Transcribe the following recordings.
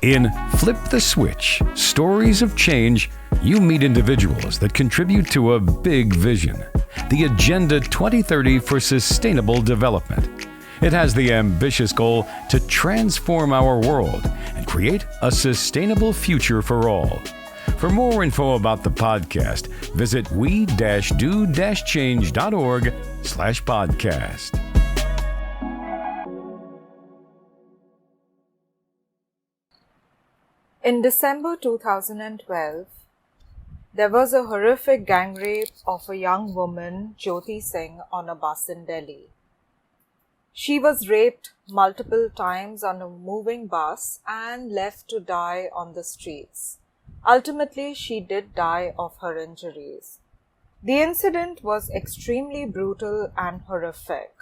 In Flip the Switch, Stories of Change, you meet individuals that contribute to a big vision, the Agenda 2030 for Sustainable Development. It has the ambitious goal to transform our world and create a sustainable future for all. For more info about the podcast, visit we-do-change.org/podcast. In December 2012, there was a horrific gang rape of a young woman, Jyoti Singh, on a bus in Delhi. She was raped multiple times on a moving bus and left to die on the streets. Ultimately, she did die of her injuries. The incident was extremely brutal and horrific,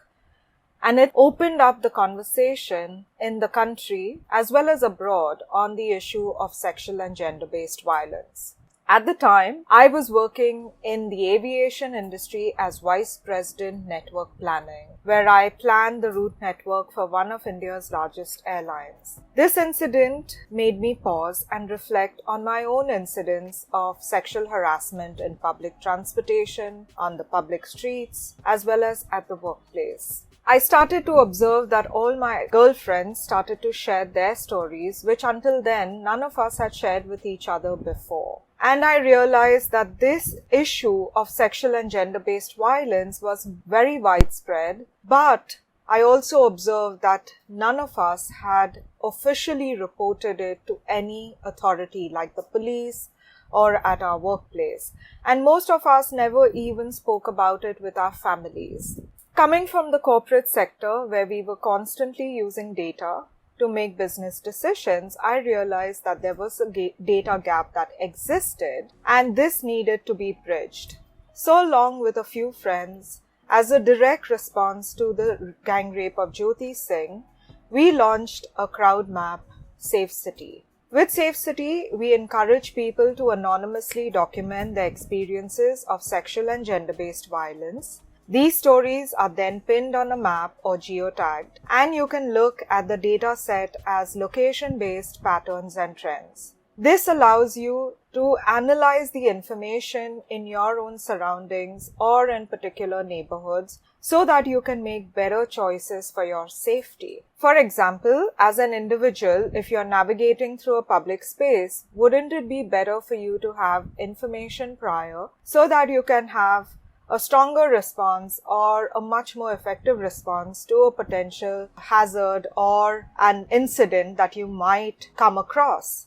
and it opened up the conversation in the country as well as abroad on the issue of sexual and gender-based violence. At the time, I was working in the aviation industry as Vice President Network Planning, where I planned the route network for one of India's largest airlines. This incident made me pause and reflect on my own incidents of sexual harassment in public transportation, on the public streets, as well as at the workplace. I started to observe that all my girlfriends started to share their stories, which until then none of us had shared with each other before. And I realized that this issue of sexual and gender-based violence was very widespread, but I also observed that none of us had officially reported it to any authority like the police or at our workplace. And most of us never even spoke about it with our families. Coming from the corporate sector, where we were constantly using data to make business decisions, I realized that there was a data gap that existed, and this needed to be bridged. So, along with a few friends, as a direct response to the gang rape of Jyoti Singh, we launched a crowd map, Safe City. With Safe City, we encourage people to anonymously document their experiences of sexual and gender-based violence. These stories are then pinned on a map or geotagged, and you can look at the data set as location-based patterns and trends. This allows you to analyze the information in your own surroundings or in particular neighborhoods so that you can make better choices for your safety. For example, as an individual, if you're navigating through a public space, wouldn't it be better for you to have information prior so that you can have a stronger response or a much more effective response to a potential hazard or an incident that you might come across?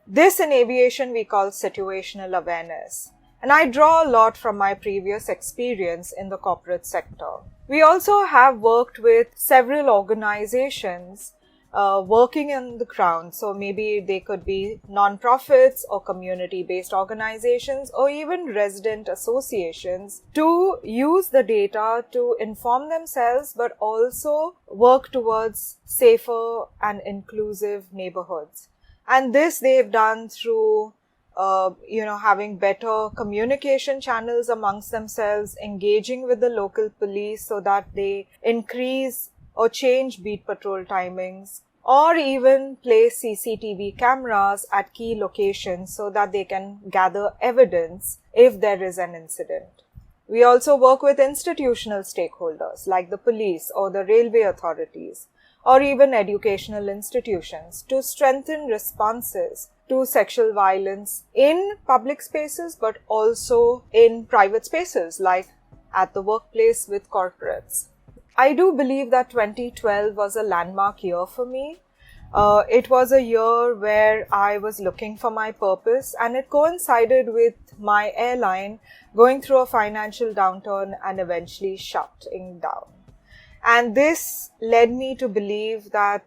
This in aviation we call situational awareness. And I draw a lot from my previous experience in the corporate sector. We also have worked with several organizations working on the ground. So maybe they could be non-profits or community-based organizations or even resident associations to use the data to inform themselves but also work towards safer and inclusive neighborhoods. And this they've done through having better communication channels amongst themselves, engaging with the local police so that they increase or change beat patrol timings, or even place CCTV cameras at key locations so that they can gather evidence if there is an incident. We also work with institutional stakeholders like the police or the railway authorities, or even educational institutions to strengthen responses to sexual violence in public spaces but also in private spaces like at the workplace with corporates. I do believe that 2012 was a landmark year for me. It was a year where I was looking for my purpose, and it coincided with my airline going through a financial downturn and eventually shutting down. And this led me to believe that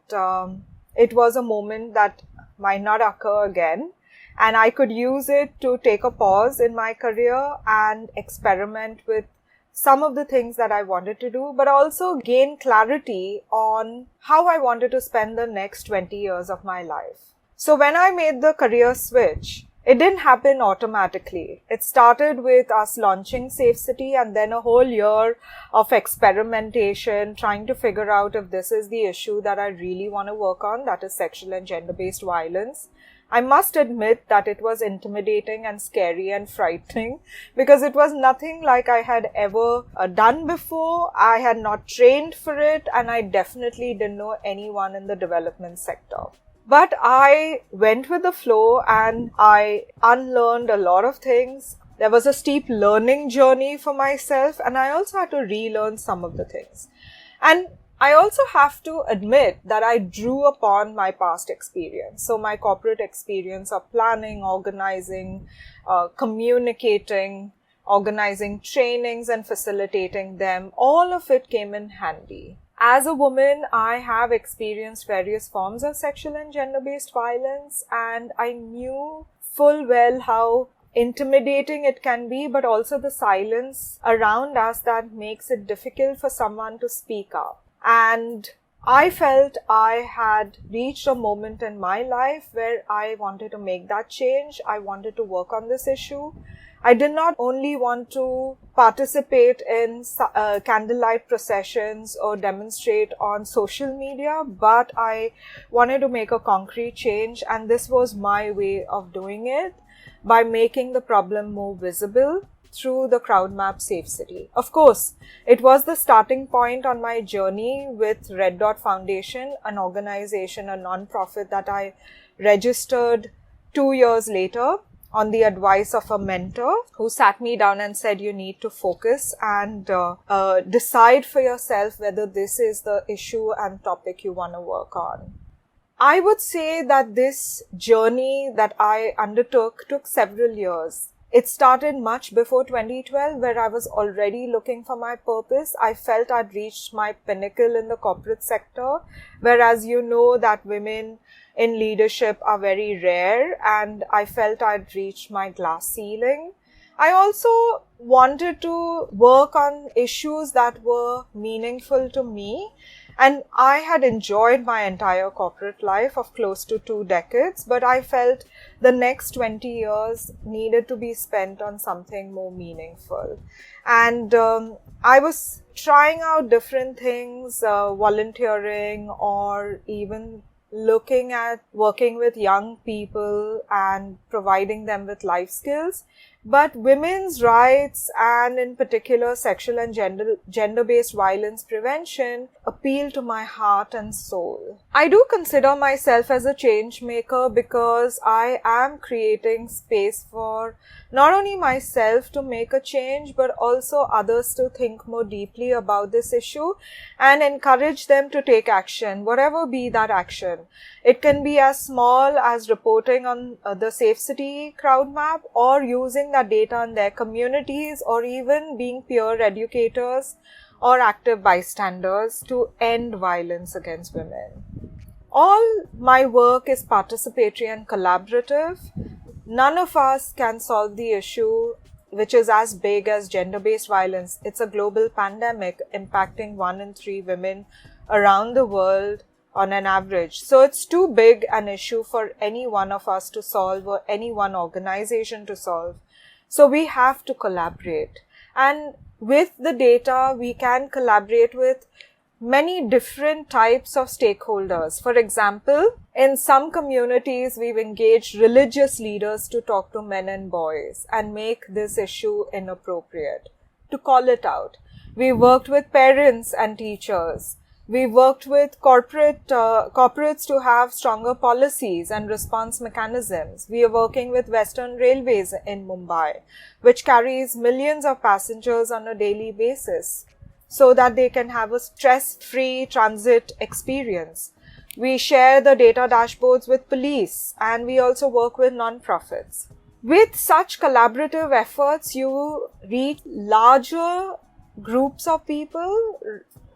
it was a moment that might not occur again, and I could use it to take a pause in my career and experiment with some of the things that I wanted to do, but also gain clarity on how I wanted to spend the next 20 years of my life. So when I made the career switch, It didn't happen automatically. It started with us launching Safe City and then a whole year of experimentation, trying to figure out if this is the issue that I really want to work on, that is sexual and gender-based violence. I must admit that it was intimidating and scary and frightening because it was nothing like I had ever done before. I had not trained for it, and I definitely didn't know anyone in the development sector. But I went with the flow and I unlearned a lot of things. There was a steep learning journey for myself, and I also had to relearn some of the things. And I also have to admit that I drew upon my past experience. So my corporate experience of planning, organizing, communicating, organizing trainings and facilitating them, all of it came in handy. As a woman, I have experienced various forms of sexual and gender-based violence, and I knew full well how intimidating it can be, but also the silence around us that makes it difficult for someone to speak up. And I felt I had reached a moment in my life where I wanted to make that change. I wanted to work on this issue. I did not only want to participate in candlelight processions or demonstrate on social media, but I wanted to make a concrete change, and this was my way of doing it by making the problem more visible through the crowd map Safe City. Of course, it was the starting point on my journey with Red Dot Foundation, an organization, a non-profit that I registered 2 years later on the advice of a mentor who sat me down and said, you need to focus and decide for yourself whether this is the issue and topic you want to work on. I would say that this journey that I undertook took several years. It started much before 2012, where I was already looking for my purpose. I felt I'd reached my pinnacle in the corporate sector, whereas you know that women in leadership are very rare, and I felt I'd reached my glass ceiling. I also wanted to work on issues that were meaningful to me, and I had enjoyed my entire corporate life of close to 2 decades, but I felt the next 20 years needed to be spent on something more meaningful. And I was trying out different things, volunteering or even looking at working with young people and providing them with life skills. But women's rights and in particular sexual and gender-based violence prevention appeal to my heart and soul. I do consider myself as a change maker because I am creating space for not only myself to make a change, but also others to think more deeply about this issue and encourage them to take action, whatever be that action. It can be as small as reporting on the Safe City crowd map, or using that data in their communities, or even being peer educators or active bystanders to end violence against women. All my work is participatory and collaborative. None of us can solve the issue, which is as big as gender-based violence. It's a global pandemic impacting 1 in 3 women around the world on an average. So it's too big an issue for any one of us to solve or any one organization to solve. So we have to collaborate. And with the data, we can collaborate with many different types of stakeholders. For example, in some communities, we've engaged religious leaders to talk to men and boys and make this issue inappropriate, to call it out. We worked with parents and teachers. We worked with corporates to have stronger policies and response mechanisms. We are working with Western Railways in Mumbai, which carries millions of passengers on a daily basis, so that they can have a stress-free transit experience. We share the data dashboards with police, and we also work with non-profits. With such collaborative efforts, you reach larger groups of people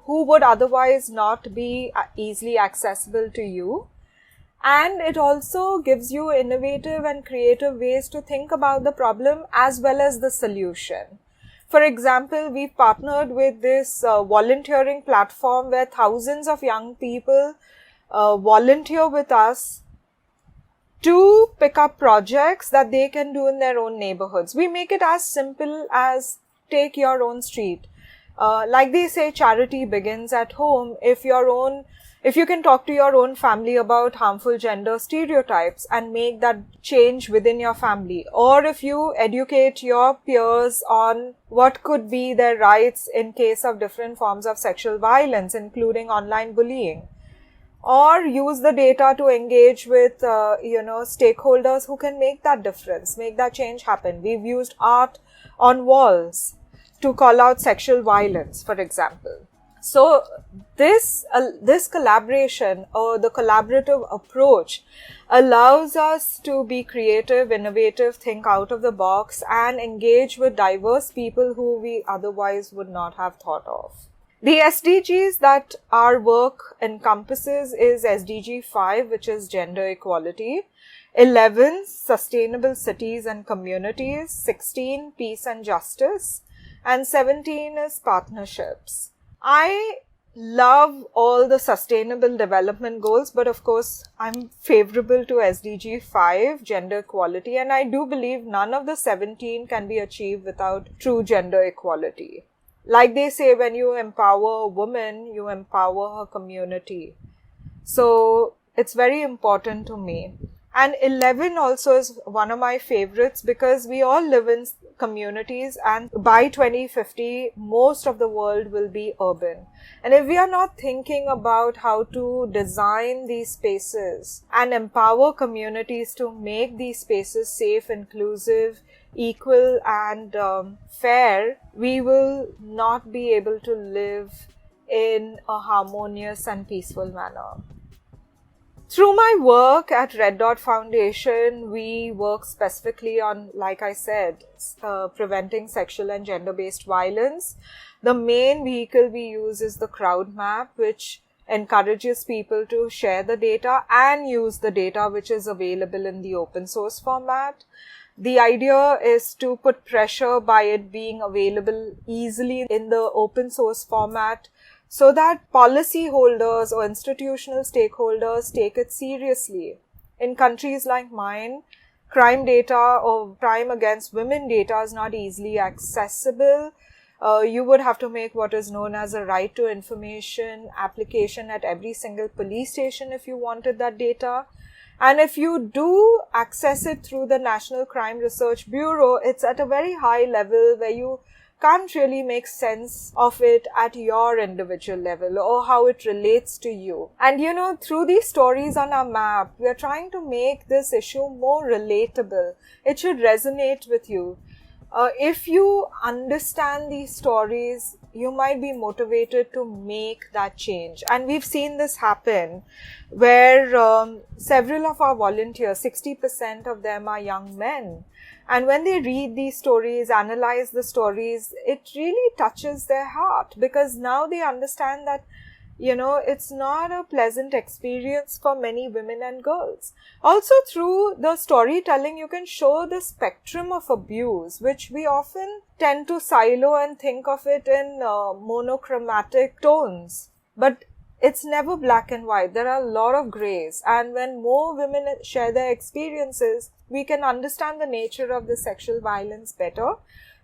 who would otherwise not be easily accessible to you. And it also gives you innovative and creative ways to think about the problem as well as the solution. For example, we've partnered with this volunteering platform where thousands of young people volunteer with us to pick up projects that they can do in their own neighborhoods. We make it as simple as take your own street. Like they say, charity begins at home. If you can talk to your own family about harmful gender stereotypes and make that change within your family, or if you educate your peers on what could be their rights in case of different forms of sexual violence, including online bullying, or use the data to engage with, stakeholders who can make that difference, make that change happen. We've used art on walls to call out sexual violence, for example. So this collaboration, or the collaborative approach, allows us to be creative, innovative, think out of the box, and engage with diverse people who we otherwise would not have thought of. The SDGs that our work encompasses is SDG 5, which is gender equality, 11, sustainable cities and communities, 16, peace and justice, and 17 is partnerships. I love all the sustainable development goals, but of course, I'm favorable to SDG 5, gender equality, and I do believe none of the 17 can be achieved without true gender equality. Like they say, when you empower a woman, you empower her community. So it's very important to me. And 11 also is one of my favorites because we all live in communities, and by 2050, most of the world will be urban. And if we are not thinking about how to design these spaces and empower communities to make these spaces safe, inclusive, equal, and fair, we will not be able to live in a harmonious and peaceful manner. Through my work at Red Dot Foundation, we work specifically on, like I said, preventing sexual and gender-based violence. The main vehicle we use is the crowd map, which encourages people to share the data and use the data which is available in the open source format. The idea is to put pressure by it being available easily in the open source format, so that policyholders or institutional stakeholders take it seriously. In countries like mine, crime data or crime against women data is not easily accessible. You would have to make what is known as a right to information application at every single police station if you wanted that data. And if you do access it through the National Crime Research Bureau, it's at a very high level where you can't really make sense of it at your individual level or how it relates to you. And through these stories on our map, we are trying to make this issue more relatable. It should resonate with you. If you understand these stories, you might be motivated to make that change. And we've seen this happen where several of our volunteers, 60% of them are young men. And when they read these stories, analyze the stories, it really touches their heart because now they understand that, it's not a pleasant experience for many women and girls. Also, through the storytelling, you can show the spectrum of abuse, which we often tend to silo and think of it in monochromatic tones. But it's never black and white. There are a lot of grays. And when more women share their experiences, we can understand the nature of the sexual violence better.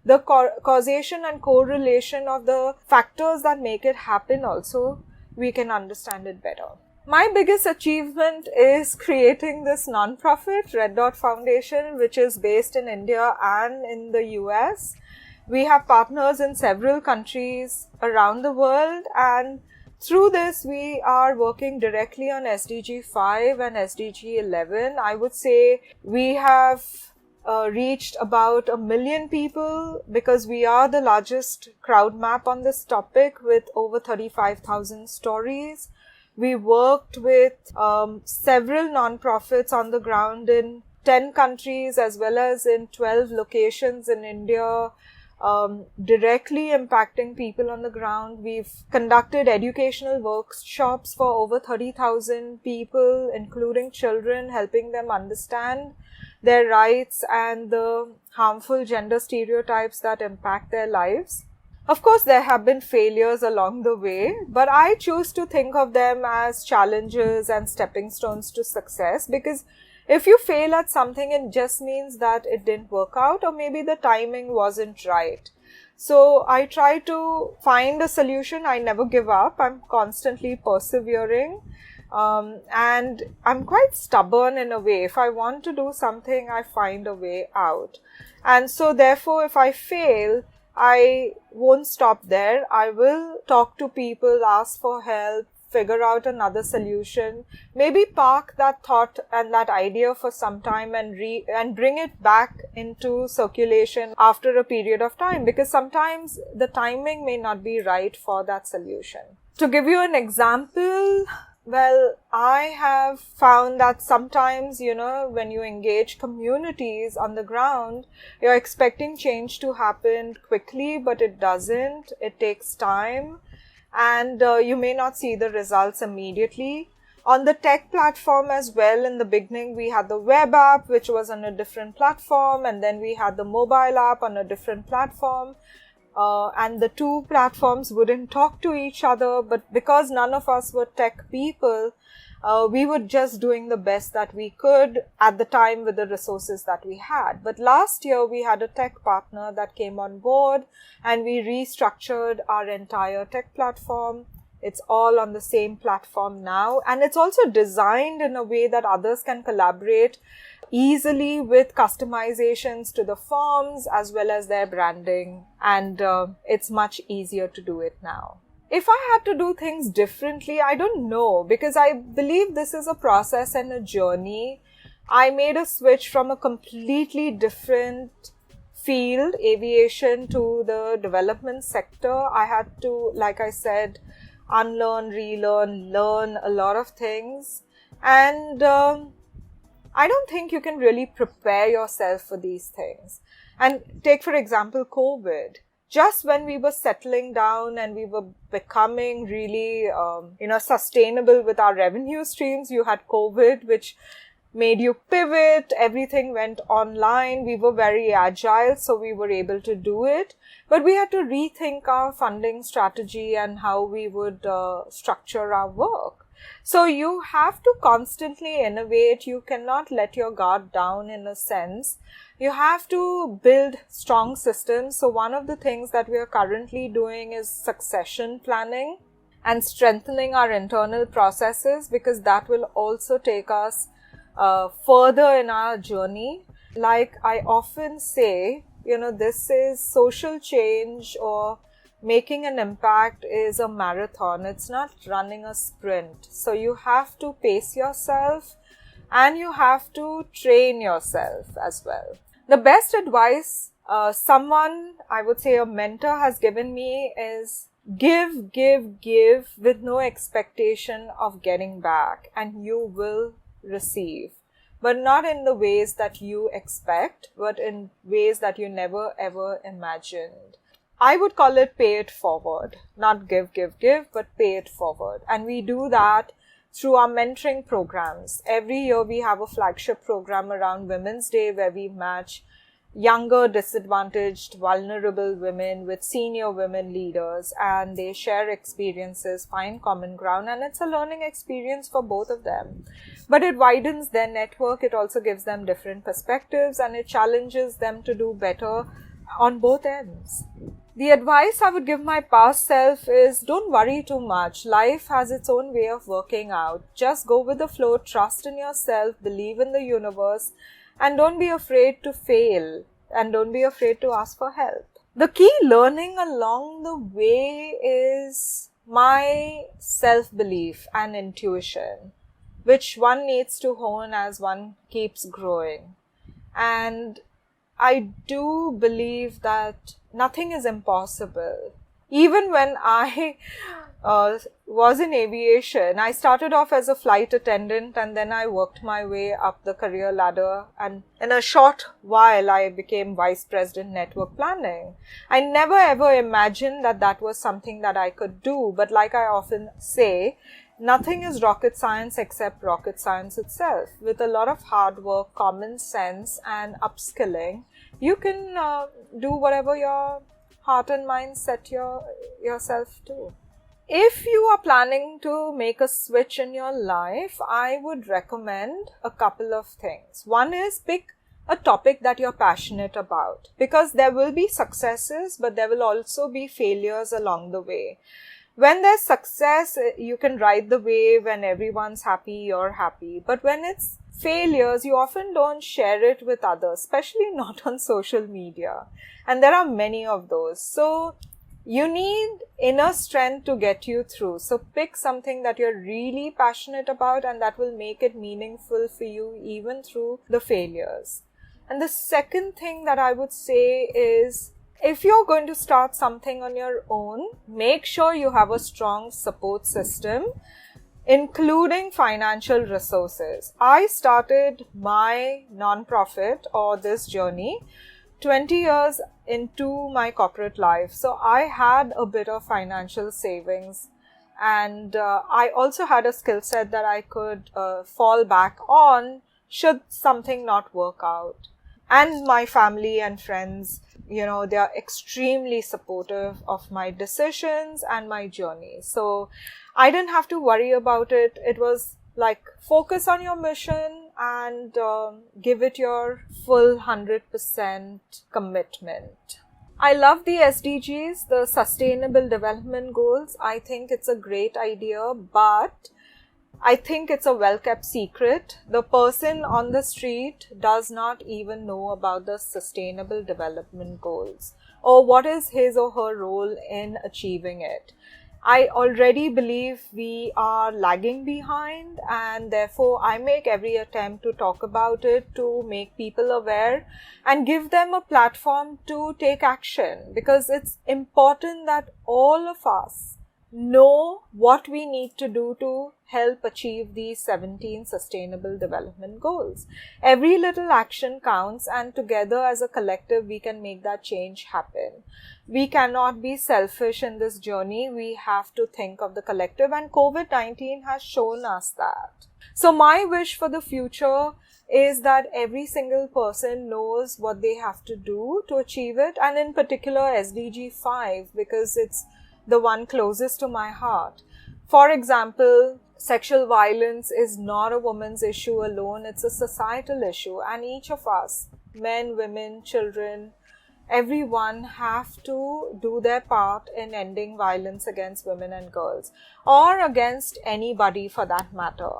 The causation and correlation of the factors that make it happen also, we can understand it better. My biggest achievement is creating this non-profit, Red Dot Foundation, which is based in India and in the US. We have partners in several countries around the world, and through this, we are working directly on SDG 5 and SDG 11. I would say we have reached about 1 million people because we are the largest crowd map on this topic with over 35,000 stories. We worked with several non-profits on the ground in 10 countries as well as in 12 locations in India, directly impacting people on the ground. We've conducted educational workshops for over 30,000 people, including children, helping them understand their rights and the harmful gender stereotypes that impact their lives. Of course, there have been failures along the way, but I choose to think of them as challenges and stepping stones to success because If you fail at something, it just means that it didn't work out, or maybe the timing wasn't right. So I try to find a solution. I never give up. I'm constantly persevering. And I'm quite stubborn in a way. If I want to do something, I find a way out. And so therefore, if I fail, I won't stop there. I will talk to people, ask for help, figure out another solution, maybe park that thought and that idea for some time and bring it back into circulation after a period of time, because sometimes the timing may not be right for that solution. To give you an example, well, I have found that sometimes, when you engage communities on the ground, you're expecting change to happen quickly, but it doesn't. It takes time. And you may not see the results immediately. On the tech platform as well, in the beginning, we had the web app, which was on a different platform, and then we had the mobile app on a different platform. And the two platforms wouldn't talk to each other, but because none of us were tech people, we were just doing the best that we could at the time with the resources that we had. But last year, we had a tech partner that came on board, and we restructured our entire tech platform. It's all on the same platform now, and it's also designed in a way that others can collaborate easily with customizations to the forms as well as their branding, and it's much easier to do it now. If I had to do things differently, I don't know, because I believe this is a process and a journey. I made a switch from a completely different field, aviation, to the development sector. I had to, like I said, unlearn, relearn, learn a lot of things. And I don't think you can really prepare yourself for these things. And take, for example, COVID. Just when we were settling down and we were becoming really, sustainable with our revenue streams, you had COVID, which made you pivot. Everything went online. We were very agile, so we were able to do it. But we had to rethink our funding strategy and how we would structure our work. So you have to constantly innovate. You cannot let your guard down, in a sense. You have to build strong systems. So one of the things that we are currently doing is succession planning and strengthening our internal processes, because that will also take us further in our journey. Like I often say, this is social change, or making an impact is a marathon. It's not running a sprint. So you have to pace yourself and you have to train yourself as well. The best advice someone, I would say a mentor, has given me is give with no expectation of getting back, and you will receive. But not in the ways that you expect, but in ways that you never ever imagined. I would call it pay it forward. Not give, but pay it forward. And we do that through our mentoring programs. Every year we have a flagship program around Women's Day where we match younger, disadvantaged, vulnerable women with senior women leaders, and they share experiences, find common ground, and it's a learning experience for both of them. But it widens their network, it also gives them different perspectives, and it challenges them to do better on both ends. The advice I would give my past self is don't worry too much. Life has its own way of working out. Just go with the flow, trust in yourself, believe in the universe, and don't be afraid to fail, and don't be afraid to ask for help. The key learning along the way is my self-belief and intuition, which one needs to hone as one keeps growing. And I do believe that nothing is impossible. Even when I was in aviation, I started off as a flight attendant and then I worked my way up the career ladder, and in a short while I became vice president network planning. I never ever imagined that that was something that I could do, but like I often say, nothing is rocket science except rocket science itself. With a lot of hard work, common sense and upskilling, you can do whatever your heart and mind set yourself to. if you are planning to make a switch in your life, I would recommend a couple of things. One is pick a topic that you're passionate about, because there will be successes, but there will also be failures along the way. When there's success, you can ride the wave and everyone's happy, you're happy. But when it's failures, you often don't share it with others, especially not on social media. And there are many of those. So you need inner strength to get you through. So pick something that you're really passionate about and that will make it meaningful for you even through the failures. And the second thing that I would say is, if you're going to start something on your own, make sure you have a strong support system, including financial resources. I started my nonprofit or this journey 20 years into my corporate life. So I had a bit of financial savings, and I also had a skill set that I could fall back on should something not work out. And my family and friends, they are extremely supportive of my decisions and my journey. So I didn't have to worry about it. It was like, focus on your mission and give it your full 100% commitment. I love the SDGs, the Sustainable Development Goals. I think it's a great idea, but I think it's a well-kept secret. The person on the street does not even know about the Sustainable Development Goals or what is his or her role in achieving it. I already believe we are lagging behind, and therefore I make every attempt to talk about it, to make people aware and give them a platform to take action, because it's important that all of us know what we need to do to help achieve these 17 Sustainable Development Goals. Every little action counts, and together as a collective we can make that change happen. We cannot be selfish in this journey. We have to think of the collective, and COVID-19 has shown us that. So my wish for the future is that every single person knows what they have to do to achieve it, and in particular SDG 5, because it's the one closest to my heart. For example, sexual violence is not a woman's issue alone, it's a societal issue, and each of us, men, women, children, everyone have to do their part in ending violence against women and girls, or against anybody for that matter.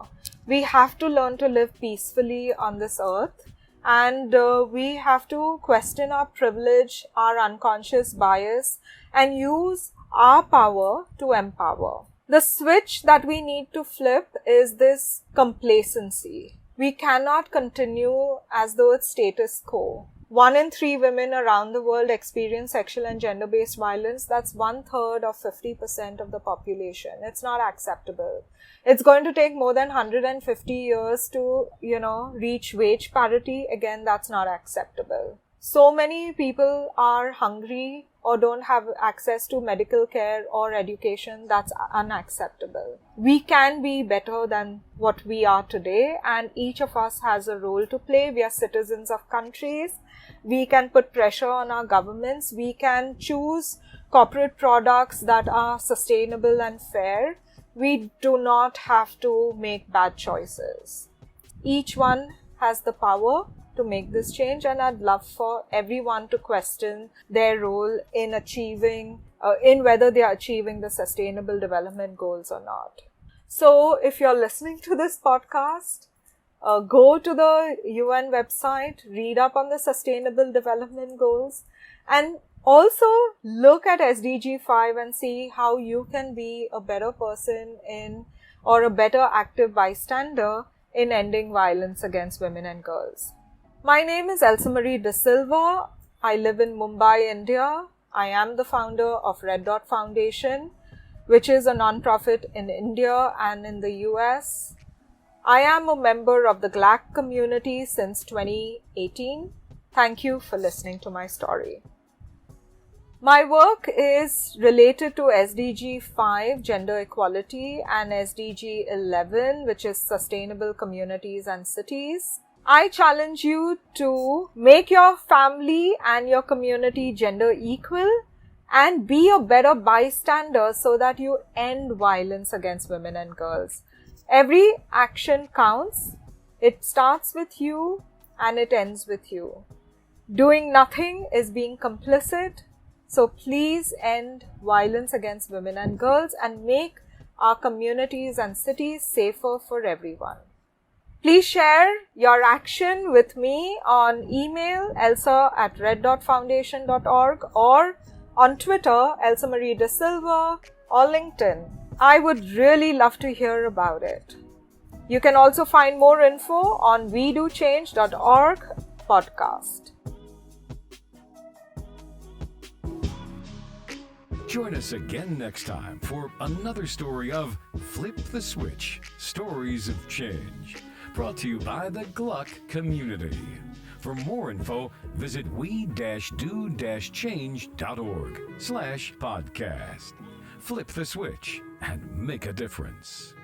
We have to learn to live peacefully on this earth, and we have to question our privilege, our unconscious bias, and use our power to empower. The switch that we need to flip is this complacency. We cannot continue as though it's status quo. 1 in 3 women around the world experience sexual and gender-based violence. That's 1/3 of 50% of the population. It's not acceptable. It's going to take more than 150 years to, reach wage parity. Again, that's not acceptable. So many people are hungry or don't have access to medical care or education. That's unacceptable. We can be better than what we are today, and each of us has a role to play. We are citizens of countries. We can put pressure on our governments. We can choose corporate products that are sustainable and fair. We do not have to make bad choices. Each one has the power to make this change, and I'd love for everyone to question their role in achieving, in whether they are achieving the Sustainable Development Goals or not. So if you're listening to this podcast, go to the UN website, read up on the Sustainable Development Goals, and also look at SDG 5 and see how you can be a better person or a better active bystander in ending violence against women and girls. My name is Elsa Marie De Silva. I live in Mumbai, India. I am the founder of Red Dot Foundation, which is a non-profit in India and in the US. I am a member of the GLAC community since 2018. Thank you for listening to my story. My work is related to SDG 5, gender equality, and SDG 11, which is sustainable communities and cities. I challenge you to make your family and your community gender equal and be a better bystander so that you end violence against women and girls. Every action counts. It starts with you and it ends with you. Doing nothing is being complicit. So please end violence against women and girls and make our communities and cities safer for everyone. Please share your action with me on email elsa@red.foundation.org or on Twitter, Elsa Marie De Silva, or LinkedIn. I would really love to hear about it. You can also find more info on wedochange.org podcast. Join us again next time for another story of Flip the Switch, Stories of Change, brought to you by the GLAC community. For more info, visit we-do-change.org/podcast. Flip the switch and make a difference.